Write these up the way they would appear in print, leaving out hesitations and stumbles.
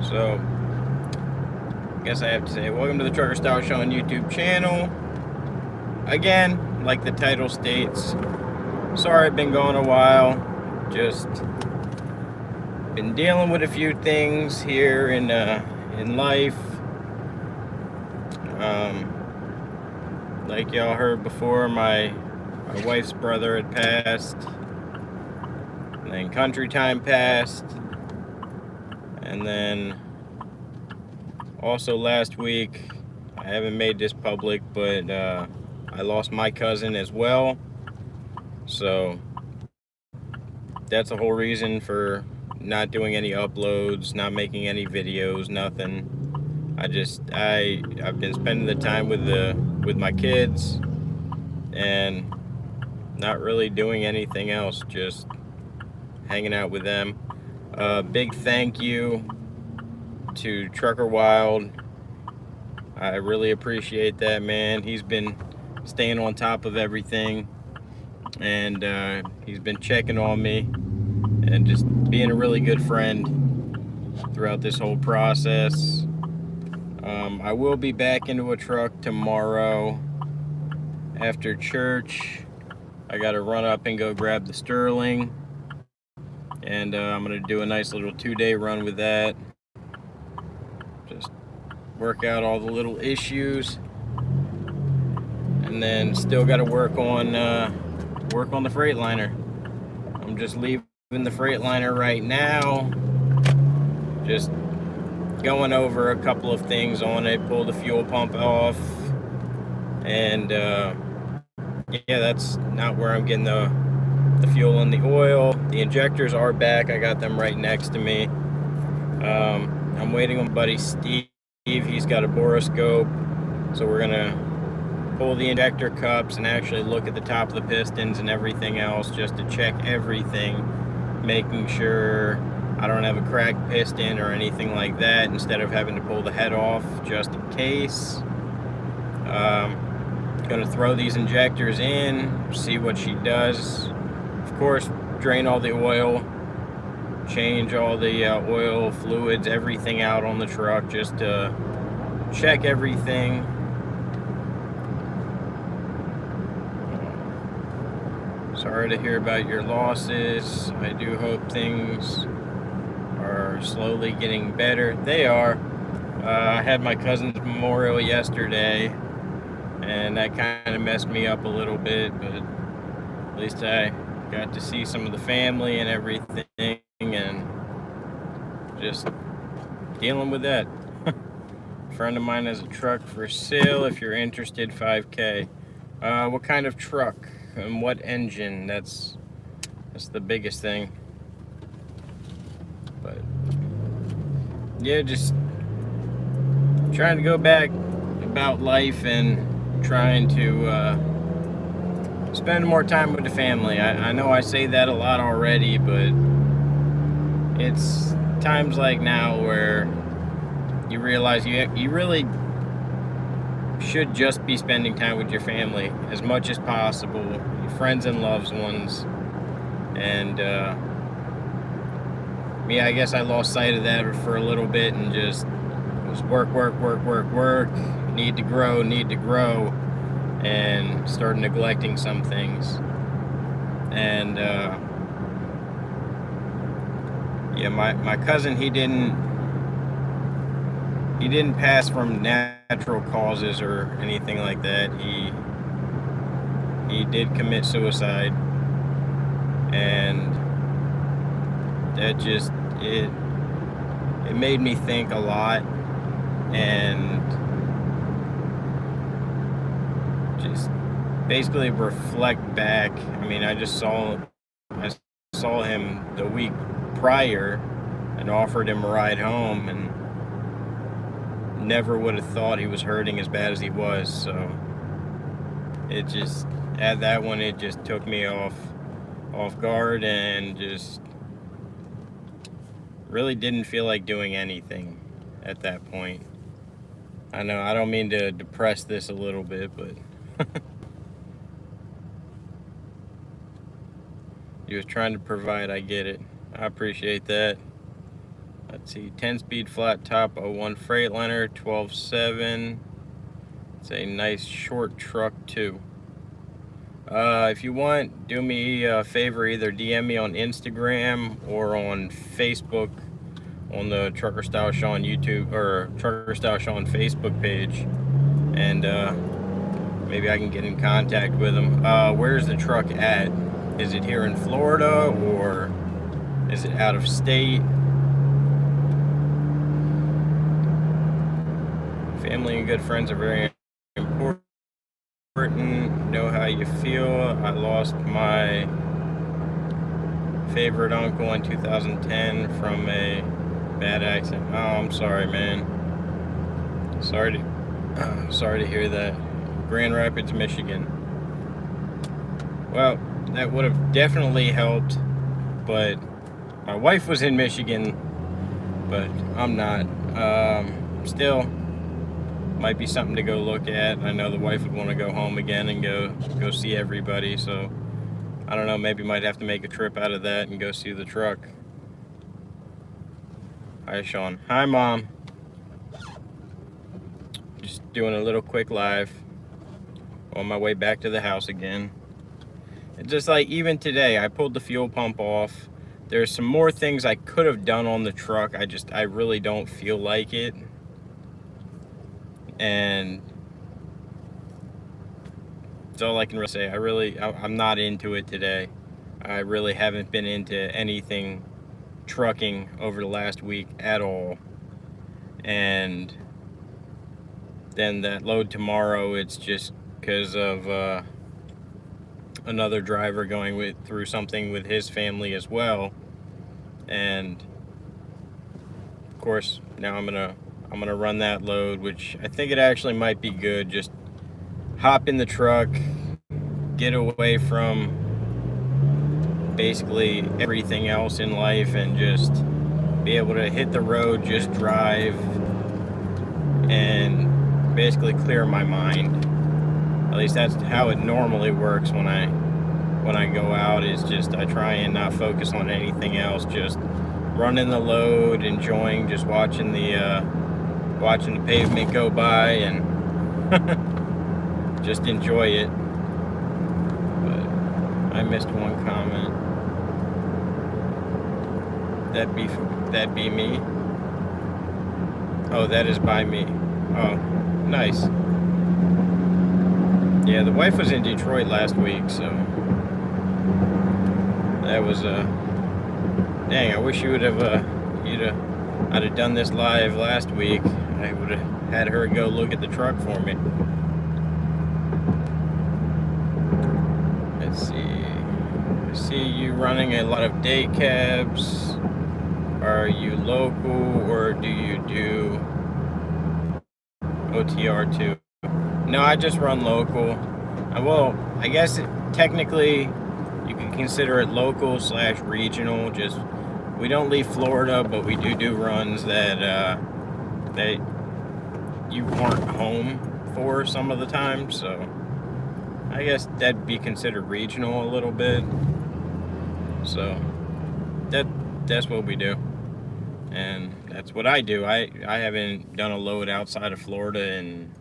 So, I guess I have to say, welcome to the Trucker Style Shawn YouTube channel. Again, like the title states, sorry I've been gone a while. Just been dealing with a few things here in life. Like y'all heard before, my wife's brother had passed, and then country time passed, and then also last week, I haven't made this public, but I lost my cousin as well. So that's the whole reason for not doing any uploads, not making any videos, nothing. I've been spending the time with my kids and not really doing anything else, just hanging out with them. Big thank you to Trucker Wild. I really appreciate that, man. He's been staying on top of everything, and he's been checking on me and just being a really good friend throughout this whole process. I will be back into a truck tomorrow after church. I gotta run up and go grab the Sterling, and I'm gonna do a nice little 2-day run with that. Just work out all the little issues, and then still got to work on the Freightliner. I'm just leaving the Freightliner right now, just going over a couple of things on it, pull the fuel pump off, and yeah, that's not where I'm getting the fuel and the oil. The injectors are back. I got them right next to me. I'm waiting on buddy Steve. He's got a boroscope, so we're gonna pull the injector cups and actually look at the top of the pistons and everything else, just to check everything, making sure I don't have a cracked piston or anything like that, instead of having to pull the head off just in case. Gonna throw these injectors in, see what she does. Of course, drain all the oil, change all the oil, fluids, everything out on the truck, just to check everything. Sorry to hear about your losses. I do hope things are slowly getting better. They are. I had my cousin's memorial yesterday, and that kind of messed me up a little bit, but at least I got to see some of the family and everything, and just dealing with that. A friend of mine has a truck for sale. If you're interested, $5K. What kind of truck and what engine? That's the biggest thing. But yeah, just trying to go back about life and trying to spend more time with the family. I know I say that a lot already, but it's times like now where you realize you really should just be spending time with your family as much as possible, your friends and loved ones. And me, I guess I lost sight of that for a little bit and just was work, need to grow, and start neglecting some things. And yeah, my cousin, he didn't pass from natural causes or anything like that. He did commit suicide, and that just it made me think a lot, and just basically reflect back. I mean, I saw him the week prior and offered him a ride home, and never would have thought he was hurting as bad as he was. So it just, at that one, it just took me off guard, and just really didn't feel like doing anything at that point. I know I don't mean to depress this a little bit, but he was trying to provide. I get it. I appreciate that. let's see, 10-speed flat top 01 Freightliner, 12.7. It's a nice short truck too. If you want, do me a favor, either DM me on Instagram or on Facebook on the Trucker Style Shawn YouTube or Trucker Style Shawn Facebook page, and maybe I can get in contact with him. Where's the truck at? Is it here in Florida or is it out of state? Family and good friends are very important. Know how you feel. I lost my favorite uncle in 2010 from a bad accident. Oh, I'm sorry, man. Sorry to hear that. Grand Rapids, Michigan. Well, that would have definitely helped, but my wife was in Michigan, but I'm not. Still, might be something to go look at. I know the wife would want to go home again and go see everybody, so I don't know, maybe might have to make a trip out of that and go see the truck. Hi, Shawn. Hi, Mom. Just doing a little quick live on my way back to the house again. It's just like, even today, I pulled the fuel pump off. There's some more things I could have done on the truck. I really don't feel like it. And that's all I can really say. I'm not into it today. I really haven't been into anything trucking over the last week at all. And then that load tomorrow, it's just because of another driver going through something with his family as well. And of course, now I'm gonna run that load, which I think it actually might be good. Just hop in the truck, get away from basically everything else in life, and just be able to hit the road, just drive, and basically clear my mind. At least that's how it normally works when I go out. Is just I try and not focus on anything else, just running the load, enjoying just watching the pavement go by, and just enjoy it. But I missed one comment. That be me. Oh, that is by me. Oh, nice. Yeah, the wife was in Detroit last week, so that was dang. I wish I'd have done this live last week. I would have had her go look at the truck for me. Let's see. I see you running a lot of day cabs. Are you local or do you do OTR too? No, I just run local. Well, I guess technically you can consider it local / regional. Just we don't leave Florida, but we do runs that you weren't home for some of the time. So I guess that'd be considered regional a little bit. So that's what we do, and that's what I do. I haven't done a load outside of Florida in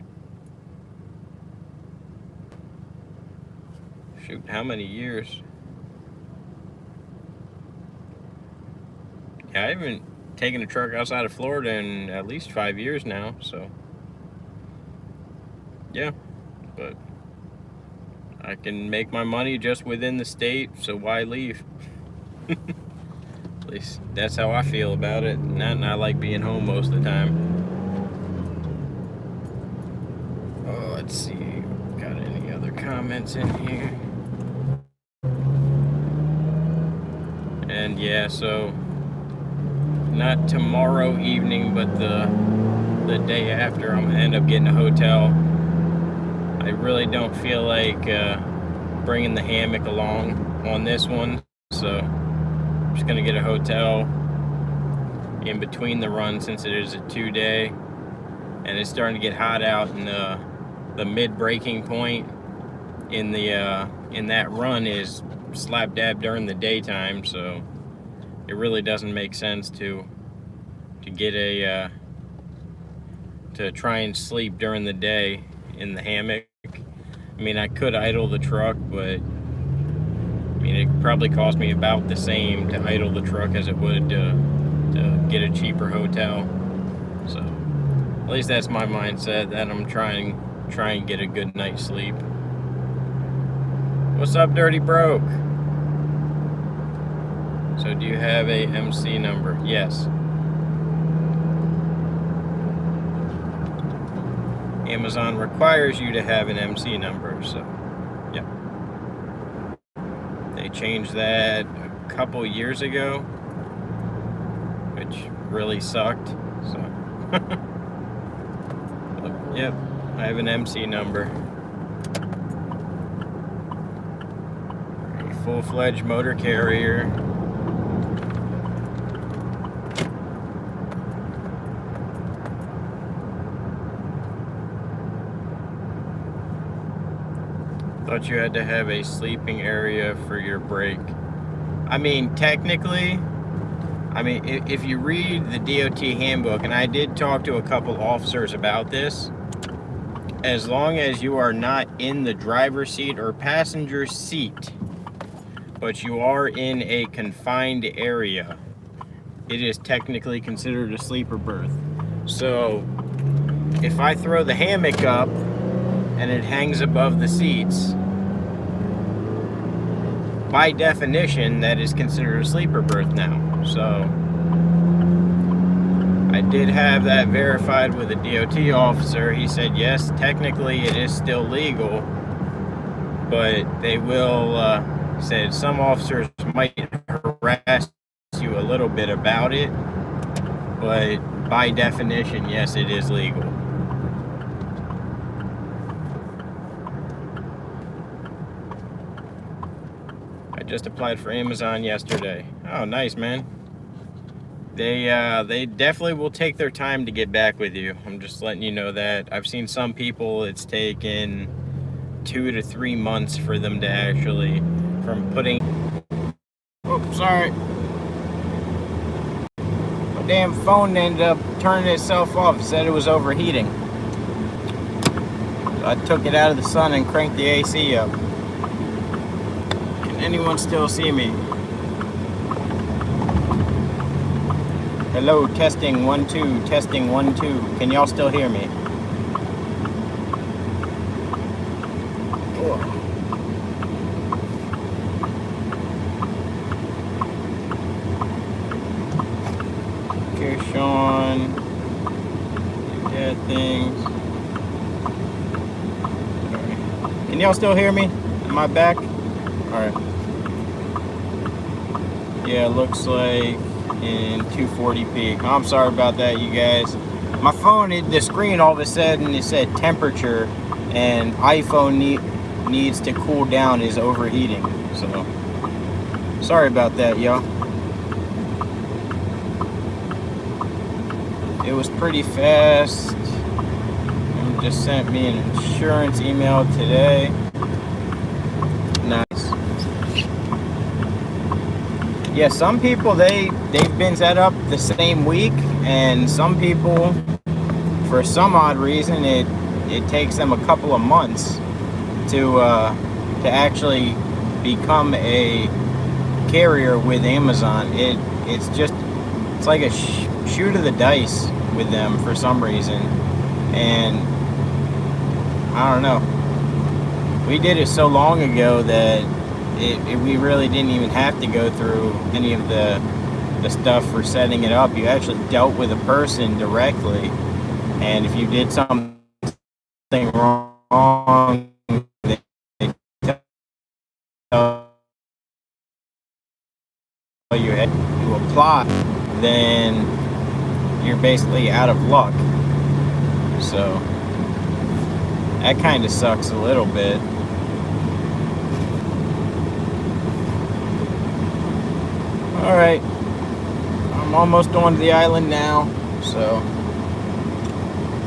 shoot, how many years? Yeah, I haven't taken a truck outside of Florida in at least 5 years now, so yeah, but I can make my money just within the state, so why leave? At least that's how I feel about it. And I like being home most of the time. Oh, let's see, got any other comments in here? And yeah, so not tomorrow evening, but the day after, I'm gonna end up getting a hotel. I really don't feel like bringing the hammock along on this one, so I'm just gonna get a hotel in between the run, since it is a 2-day, and it's starting to get hot out, and the mid-breaking point in that run is slap dab during the daytime, so it really doesn't make sense to to get a to try and sleep during the day in the hammock. I mean, I could idle the truck, but I mean, it probably cost me about the same to idle the truck as it would to get a cheaper hotel. So at least that's my mindset, that I'm trying and get a good night's sleep. What's up, Dirty Broke? So do you have a MC number? Yes. Amazon requires you to have an MC number, so yeah. They changed that a couple years ago, which really sucked. So but, yep, I have an MC number. A full-fledged motor carrier. Thought you had to have a sleeping area for your break. I mean, technically, if you read the DOT handbook, and I did talk to a couple officers about this, as long as you are not in the driver's seat or passenger seat, but you are in a confined area, it is technically considered a sleeper berth. So if I throw the hammock up and it hangs above the seats, by definition, that is considered a sleeper berth now. So I did have that verified with a DOT officer. He said, yes, technically it is still legal, but they will, said some officers might harass you a little bit about it, but by definition, yes, it is legal. I just applied for Amazon yesterday. Oh, nice, man. They definitely will take their time to get back with you. I'm just letting you know that. I've seen some people, it's taken 2 to 3 months for them to actually, from putting... Oh, sorry. My damn phone ended up turning itself off. It said it was overheating. So I took it out of the sun and cranked the AC up. Can anyone still see me? Hello, testing 1 2, testing 1 2. Can y'all still hear me? Oh. Okay, Shawn. Dad things. Right. Can y'all still hear me? Am I back? Alright. Yeah, looks like in 240p. I'm sorry about that, you guys. My phone, the screen all of a sudden it said temperature, and iPhone needs to cool down, is overheating. So sorry about that, y'all. It was pretty fast. And just sent me an insurance email today. Nice. Yeah, some people, they've been set up the same week, and some people, for some odd reason, it takes them a couple of months to actually become a carrier with Amazon. It's like a shoot of the dice with them for some reason, and I don't know. We did it so long ago that we really didn't even have to go through any of the stuff for setting it up. You actually dealt with a person directly, and if you did something wrong, they tell you had to apply, then you're basically out of luck. So that kind of sucks a little bit. Alright, I'm almost on to the island now, so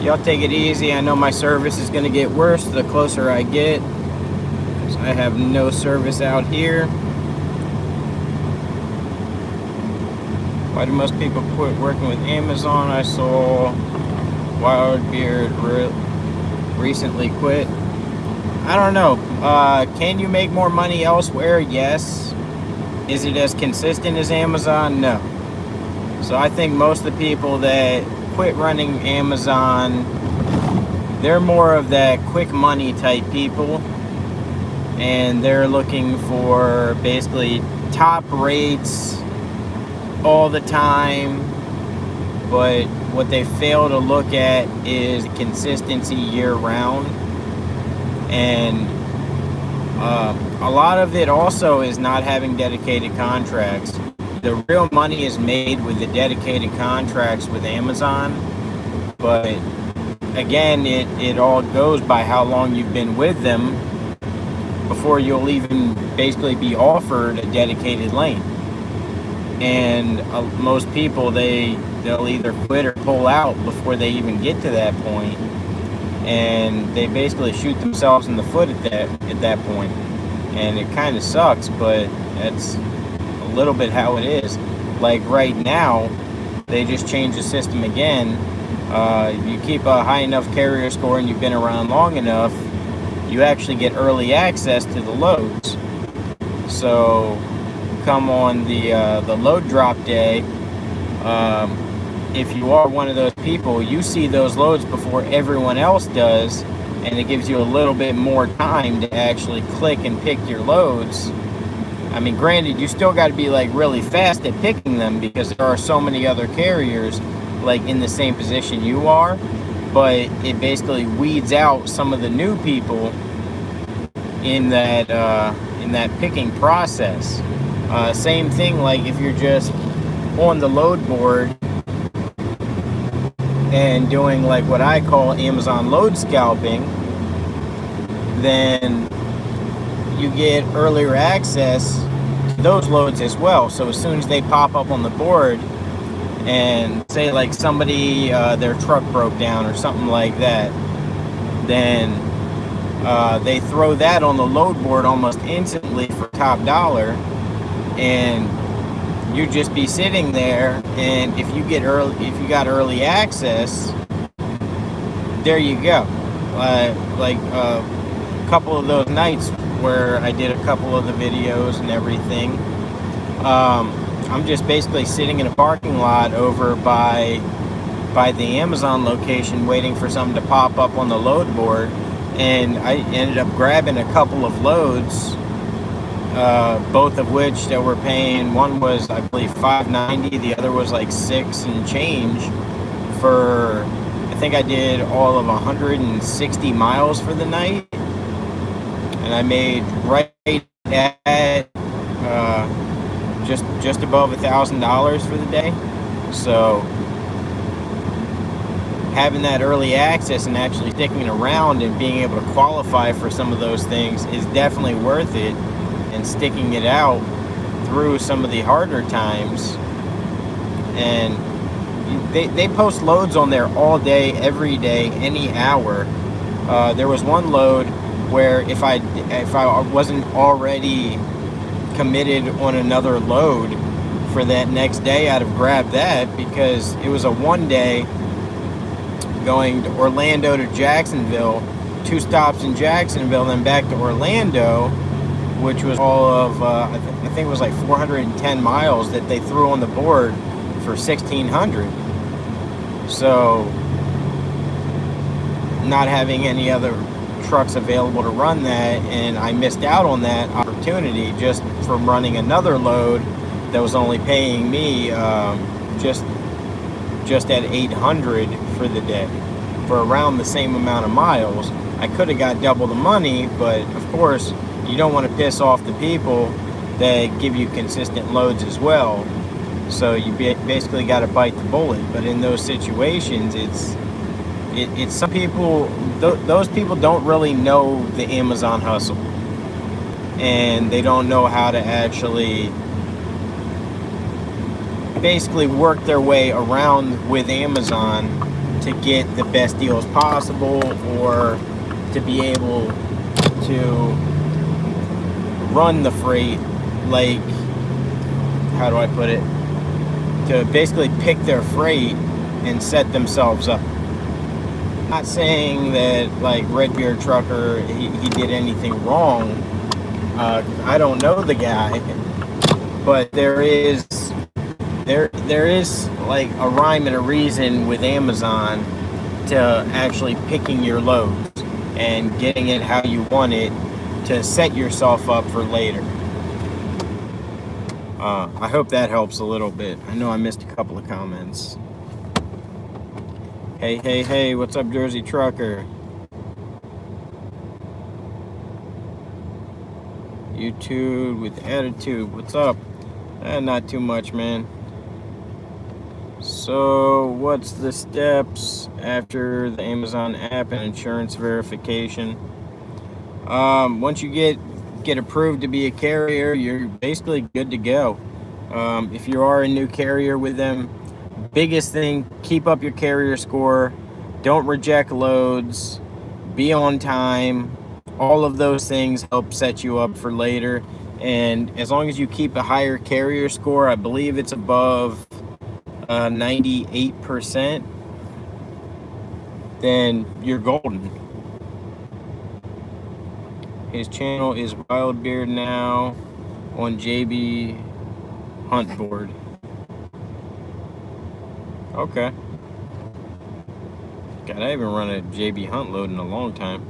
y'all take it easy. I know my service is going to get worse the closer I get, because I have no service out here. Why do most people quit working with Amazon? I saw Wildbeard recently quit. I don't know. Can you make more money elsewhere? Yes. Is it as consistent as Amazon? No. So I think most of the people that quit running Amazon, they're more of that quick money type people, and they're looking for basically top rates all the time. But what they fail to look at is consistency year round. And a lot of it also is not having dedicated contracts. The real money is made with the dedicated contracts with Amazon, but again, it all goes by how long you've been with them before you'll even basically be offered a dedicated lane. And most people, they'll either quit or pull out before they even get to that point, and they basically shoot themselves in the foot at that point. And it kind of sucks, but that's a little bit how it is. Like right now, they just changed the system again. You keep a high enough carrier score and you've been around long enough, you actually get early access to the loads. So come on the load drop day, if you are one of those people, you see those loads before everyone else does, and it gives you a little bit more time to actually click and pick your loads. I mean, granted, you still got to be like really fast at picking them because there are so many other carriers like in the same position you are, but it basically weeds out some of the new people in that picking process. Same thing, like if you're just on the load board and doing like what I call Amazon load scalping, then you get earlier access to those loads as well. So as soon as they pop up on the board, and say like somebody, their truck broke down or something like that, then they throw that on the load board almost instantly for top dollar, and you just be sitting there, and if you got early access, there you go. Like a couple of those nights where I did a couple of the videos and everything, I'm just basically sitting in a parking lot over by the Amazon location waiting for something to pop up on the load board, and I ended up grabbing a couple of loads, both of which that were paying. One was, I believe, $5.90, the other was like $6 and change for, I think I did all of 160 miles for the night, and I made right at just above $1,000 for the day. So having that early access and actually sticking around and being able to qualify for some of those things is definitely worth it, and sticking it out through some of the harder times. And they post loads on there all day, every day, any hour. There was one load where if I wasn't already committed on another load for that next day, I'd have grabbed that, because it was a one day going to Orlando to Jacksonville, 2 stops in Jacksonville, then back to Orlando, which was all of I think it was like 410 miles that they threw on the board for $1,600. So not having any other trucks available to run that, and I missed out on that opportunity just from running another load that was only paying me just at $800 for the day for around the same amount of miles. I could have got double the money, but of course you don't want to piss off the people that give you consistent loads as well, so you basically got to bite the bullet. But in those situations, it's some people, those people don't really know the Amazon hustle, and they don't know how to actually basically work their way around with Amazon to get the best deals possible, or to be able to run the freight, like, how do I put it? to basically pick their freight and set themselves up. Not saying that like Redbeard Trucker he did anything wrong. I don't know the guy, but there is like a rhyme and a reason with Amazon to actually picking your loads and getting it how you want it to set yourself up for later. I hope that helps a little bit. I know I missed a couple of comments. Hey, what's up, Jersey Trucker? YouTube with attitude, what's up? Not too much, man. So, what's the steps after the Amazon app and insurance verification? Once you get approved to be a carrier, you're basically good to go. If you are a new carrier with them, biggest thing, keep up your carrier score, don't reject loads, be on time. All of those things help set you up for later. And as long as you keep a higher carrier score, I believe it's above 98%, then you're golden. His channel is Wildbeard now on JB Hunt board. Okay. God, I haven't run a JB Hunt load in a long time.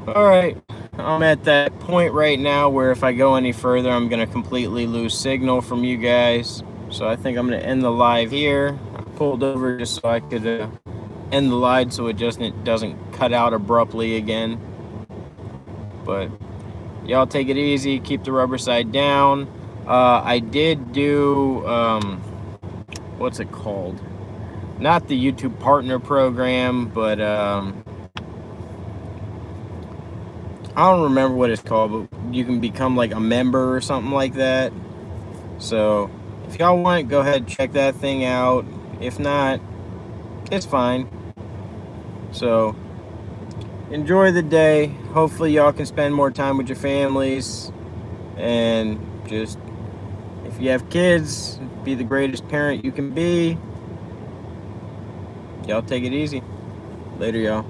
Alright, I'm at that point right now where if I go any further, I'm going to completely lose signal from you guys. So I think I'm going to end the live here. I pulled over just so I could end the live so it doesn't cut out abruptly again. But y'all take it easy, keep the rubber side down. I did do, what's it called? Not the YouTube Partner Program, but I don't remember what it's called, but you can become like a member or something like that. So if y'all want, go ahead and check that thing out. If not, it's fine. So enjoy the day. Hopefully y'all can spend more time with your families. And just, if you have kids, be the greatest parent you can be. Y'all take it easy. Later, y'all.